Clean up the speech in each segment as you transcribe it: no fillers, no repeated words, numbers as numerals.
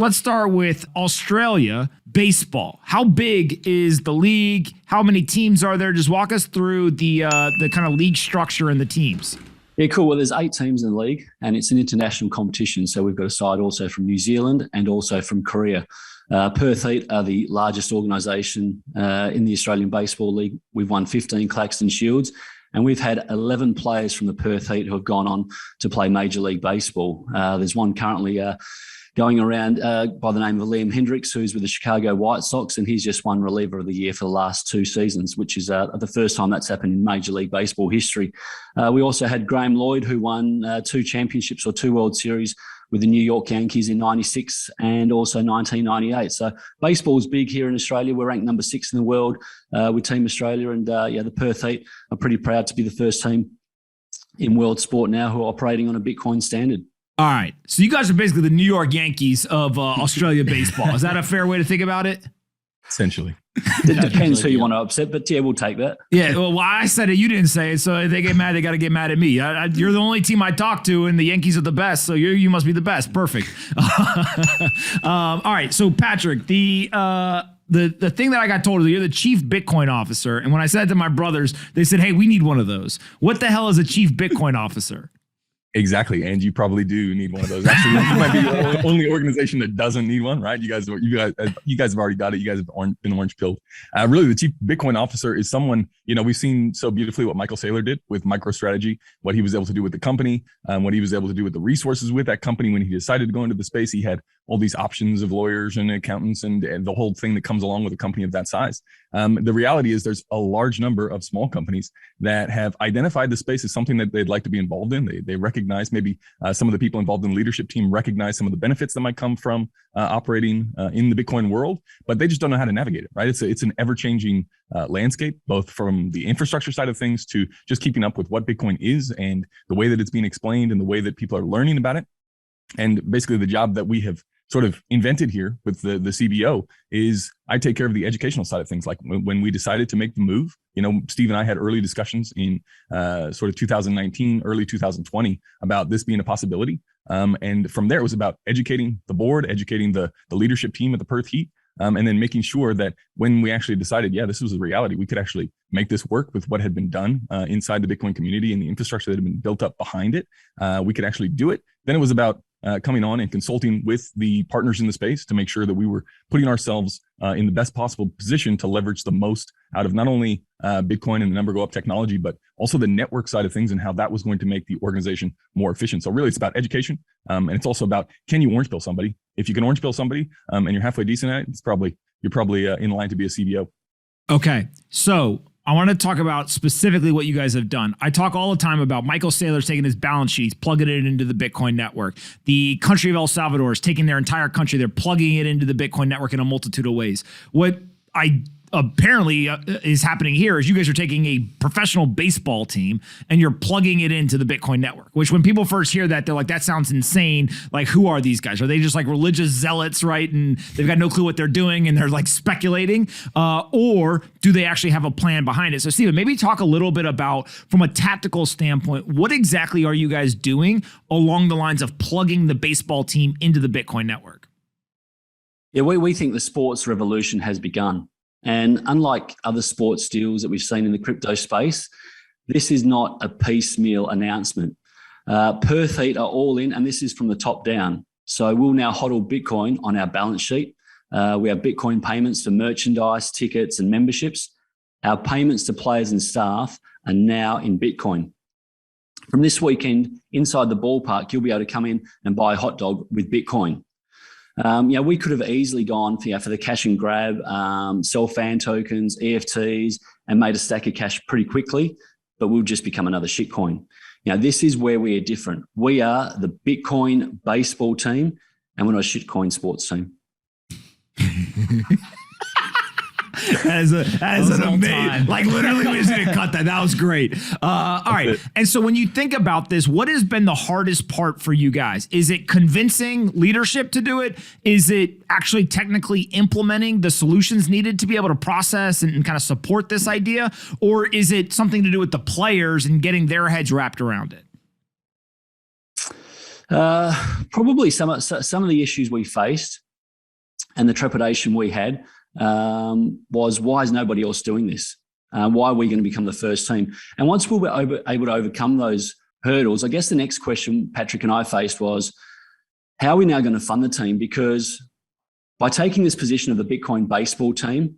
Let's start with Australia baseball. How big is the league? How many teams are there? Just walk us through the kind of league structure and the teams. Yeah, cool. Well, there's 8 teams in the league, and it's an international competition. So we've got a side also from New Zealand and also from Korea. Perth Heat are the largest organisation in the Australian Baseball League. We've won 15 Claxton Shields, and we've had 11 players from the Perth Heat who have gone on to play Major League Baseball. There's one currently going around by the name of Liam Hendricks, who's with the Chicago White Sox, and he's just won Reliever of the Year for the last 2 seasons, which is the first time that's happened in Major League Baseball history. We also had Graham Lloyd, who won 2 championships or 2 World Series with the New York Yankees in 96 and also 1998. So baseball is big here in Australia. We're ranked number 6 in the world with Team Australia, and the Perth Heat are pretty proud to be the first team in world sport now who are operating on a Bitcoin standard. All right. So you guys are basically the New York Yankees of Australia baseball. Is that a fair way to think about it? Essentially. It depends who you want to upset, but yeah, we'll take that. Yeah, well, I said it, you didn't say it, so if they get mad, they got to get mad at me. You're the only team I talk to, and the Yankees are the best, so you must be the best. Perfect. All right, so Patrick, the thing that I got told is you're the chief Bitcoin officer, and when I said it to my brothers, they said, hey, we need one of those. What the hell is a chief Bitcoin officer? Exactly, and you probably do need one of those. Actually, you might be the only organization that doesn't need one, right? You guys have already got it. You guys have been orange pilled. Really, the chief Bitcoin officer is someone, we've seen so beautifully what Michael Saylor did with MicroStrategy, what he was able to do with the company, what he was able to do with the resources with that company when he decided to go into the space. He had all these options of lawyers and accountants and the whole thing that comes along with a company of that size. The reality is there's a large number of small companies that have identified the space as something that they'd like to be involved in. They recognize maybe some of the people involved in the leadership team recognize some of the benefits that might come from operating in the Bitcoin world, but they just don't know how to navigate it, right? It's an ever-changing landscape, both from the infrastructure side of things to just keeping up with what Bitcoin is and the way that it's being explained and the way that people are learning about it. And basically the job that we have sort of invented here with the CBO is I take care of the educational side of things. Like when we decided to make the move, Steve and I had early discussions in sort of 2019, early 2020 about this being a possibility. And from there, it was about educating the board, educating the leadership team at the Perth Heat, and then making sure that when we actually decided, this was a reality, we could actually make this work with what had been done inside the Bitcoin community and the infrastructure that had been built up behind it. We could actually do it. Then it was about coming on and consulting with the partners in the space to make sure that we were putting ourselves in the best possible position to leverage the most out of not only Bitcoin and the number go up technology, but also the network side of things and how that was going to make the organization more efficient. So really it's about education. And it's also about, can you orange pill somebody? If you can orange pill somebody and you're halfway decent at it, you're probably in line to be a CBO. Okay. So I want to talk about specifically what you guys have done. I talk all the time about Michael Saylor taking his balance sheets, plugging it into the Bitcoin network. The country of El Salvador is taking their entire country, they're plugging it into the Bitcoin network in a multitude of ways. What I apparently is happening here is you guys are taking a professional baseball team and you're plugging it into the Bitcoin network, which when people first hear that, they're like, that sounds insane. Like, who are these guys? Are they just like religious zealots, right? And they've got no clue what they're doing and they're like speculating, or do they actually have a plan behind it? So Steven, maybe talk a little bit about, from a tactical standpoint, what exactly are you guys doing along the lines of plugging the baseball team into the Bitcoin network? Yeah, we think the sports revolution has begun. And unlike other sports deals that we've seen in the crypto space, this is not a piecemeal announcement. Perth Heat are all in, and this is from the top down. So we'll now hodl Bitcoin on our balance sheet. We have Bitcoin payments for merchandise, tickets, and memberships. Our payments to players and staff are now in Bitcoin. From this weekend, inside the ballpark, you'll be able to come in and buy a hot dog with Bitcoin. We could have easily gone for the cash and grab, sell fan tokens, EFTs, and made a stack of cash pretty quickly, but we'll just become another shitcoin. This is where we are different. We are the Bitcoin baseball team, and we're not a shitcoin sports team. As an amazing, like literally we just didn't cut that. That was great. All right. And so when you think about this, what has been the hardest part for you guys? Is it convincing leadership to do it? Is it actually technically implementing the solutions needed to be able to process and kind of support this idea? Or is it something to do with the players and getting their heads wrapped around it? Probably some of the issues we faced And the trepidation we had was, why is nobody else doing this? Why are we going to become the first team? And once we were able to overcome those hurdles, I guess the next question Patrick and I faced was, how are we now going to fund the team? Because by taking this position of the Bitcoin baseball team,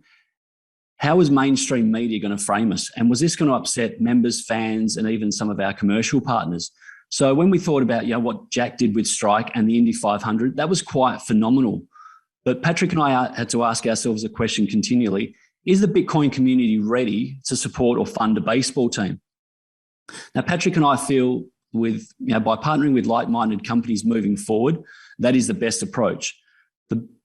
how is mainstream media going to frame us? And was this going to upset members, fans, and even some of our commercial partners? So when we thought about what Jack did with Strike and the Indy 500, that was quite phenomenal. But Patrick and I had to ask ourselves a question continually: is the Bitcoin community ready to support or fund a baseball team? Now, Patrick and I feel by partnering with like-minded companies moving forward, that is the best approach.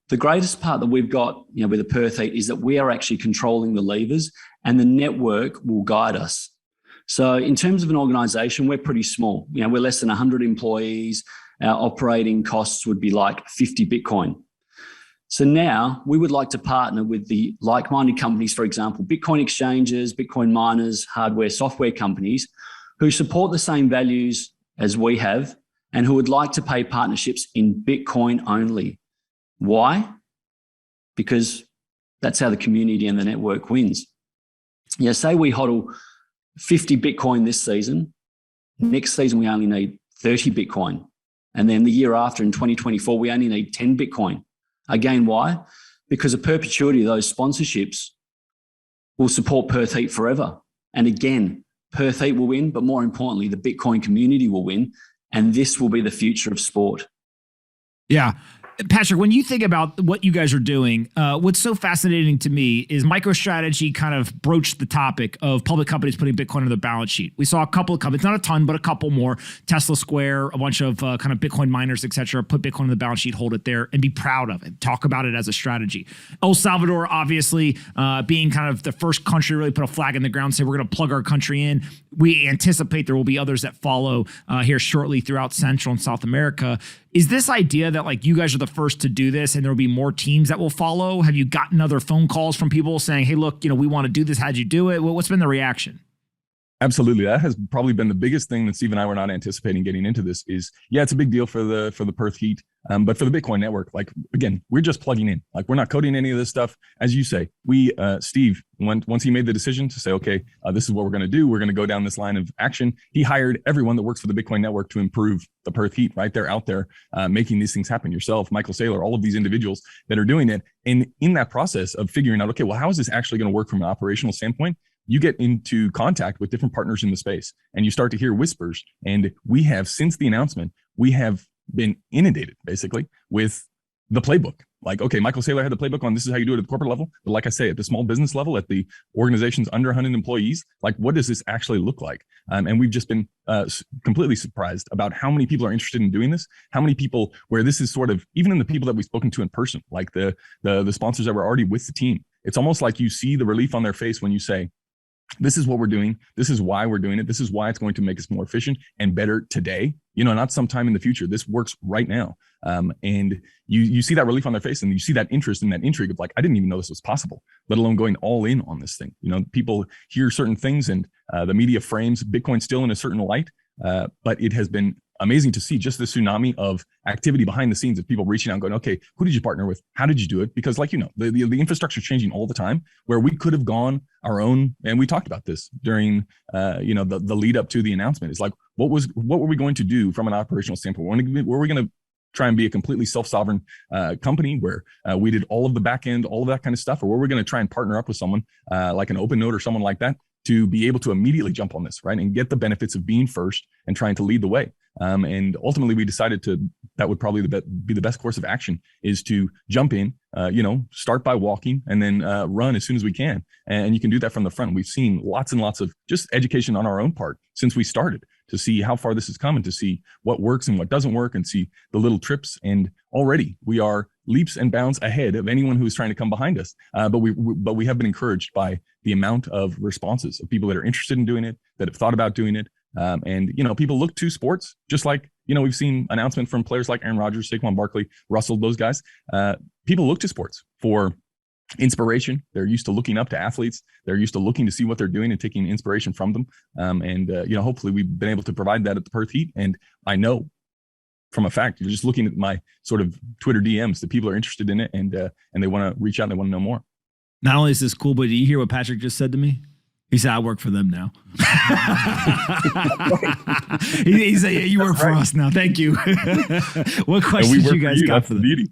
The greatest part that we've got with the Perth Heat is that we are actually controlling the levers, and the network will guide us. So in terms of an organisation, we're pretty small. We're less than 100 employees. Our operating costs would be like 50 Bitcoin. So now we would like to partner with the like-minded companies, for example, Bitcoin exchanges, Bitcoin miners, hardware, software companies who support the same values as we have and who would like to pay partnerships in Bitcoin only. Why? Because that's how the community and the network wins. Say we hodl 50 Bitcoin this season. Next season, we only need 30 Bitcoin. And then the year after, in 2024, we only need 10 Bitcoin. Again, why? Because a perpetuity of those sponsorships will support Perth Heat forever. And again, Perth Heat will win, but more importantly, the Bitcoin community will win. And this will be the future of sport. Yeah. Patrick, when you think about what you guys are doing, what's so fascinating to me is MicroStrategy kind of broached the topic of public companies putting Bitcoin on their balance sheet. We saw a couple of companies, not a ton, but a couple more. Tesla Square, a bunch of kind of Bitcoin miners, et cetera, put Bitcoin on the balance sheet, hold it there, and be proud of it. Talk about it as a strategy. El Salvador, obviously, being kind of the first country to really put a flag in the ground, say we're going to plug our country in. We anticipate there will be others that follow here shortly throughout Central and South America. Is this idea that you guys are the first to do this and there will be more teams that will follow? Have you gotten other phone calls from people saying, hey, look, we want to do this. How'd you do it? What's been the reaction? Absolutely. That has probably been the biggest thing that Steve and I were not anticipating getting into this is, it's a big deal for the Perth Heat. But for the Bitcoin network, again, we're just plugging in. We're not coding any of this stuff. As you say, Steve, once he made the decision to say, okay, this is what we're going to do. We're going to go down this line of action. He hired everyone that works for the Bitcoin network to improve the Perth Heat, right? They're out there making these things happen. Yourself, Michael Saylor, all of these individuals that are doing it. And in that process of figuring out, okay, well, how is this actually going to work from an operational standpoint? You get into contact with different partners in the space and you start to hear whispers. And we have, since the announcement, we have been inundated basically with the playbook. Okay, Michael Saylor had the playbook on this is how you do it at the corporate level. But like I say, at the small business level, at the organizations under 100 employees, what does this actually look like? And we've just been completely surprised about how many people are interested in doing this, how many people where this is sort of, even in the people that we've spoken to in person, like the sponsors that were already with the team, it's almost like you see the relief on their face when you say, this is what we're doing. This is why we're doing it. This is why it's going to make us more efficient and better today, not sometime in the future. This works right now. And you see that relief on their face and you see that interest and that intrigue of I didn't even know this was possible, let alone going all in on this thing. People hear certain things and the media frames Bitcoin still in a certain light. But it has been amazing to see just the tsunami of activity behind the scenes of people reaching out and going, okay, who did you partner with? How did you do it? Because the infrastructure is changing all the time where we could have gone our own. And we talked about this during, the lead up to the announcement. It's what were we going to do from an operational standpoint? Were we going to try and be a completely self-sovereign company where we did all of the back end, all of that kind of stuff? Or were we going to try and partner up with someone like an OpenNote or someone like that to be able to immediately jump on this, right? And get the benefits of being first and trying to lead the way. And ultimately we decided that would probably be the best course of action is to jump in, start by walking and then run as soon as we can. And you can do that from the front. We've seen lots and lots of just education on our own part since we started to see how far this has come and to see what works and what doesn't work and see the little trips. And already we are leaps and bounds ahead of anyone who is trying to come behind us. But we have been encouraged by the amount of responses of people that are interested in doing it, that have thought about doing it. And people look to sports, just like, we've seen announcement from players like Aaron Rodgers, Saquon Barkley, Russell, those guys. People look to sports for inspiration. They're used to looking up to athletes. They're used to looking to see what they're doing and taking inspiration from them. And hopefully we've been able to provide that at the Perth Heat. And I know from a fact. You're just looking at my sort of Twitter DMs. The people are interested in it, and they want to reach out and they want to know more. Not only is this cool, but do you hear what Patrick just said to me? He said, I work for them now. He said, yeah, you work for us now. Thank you. What questions you guys got for the beauty?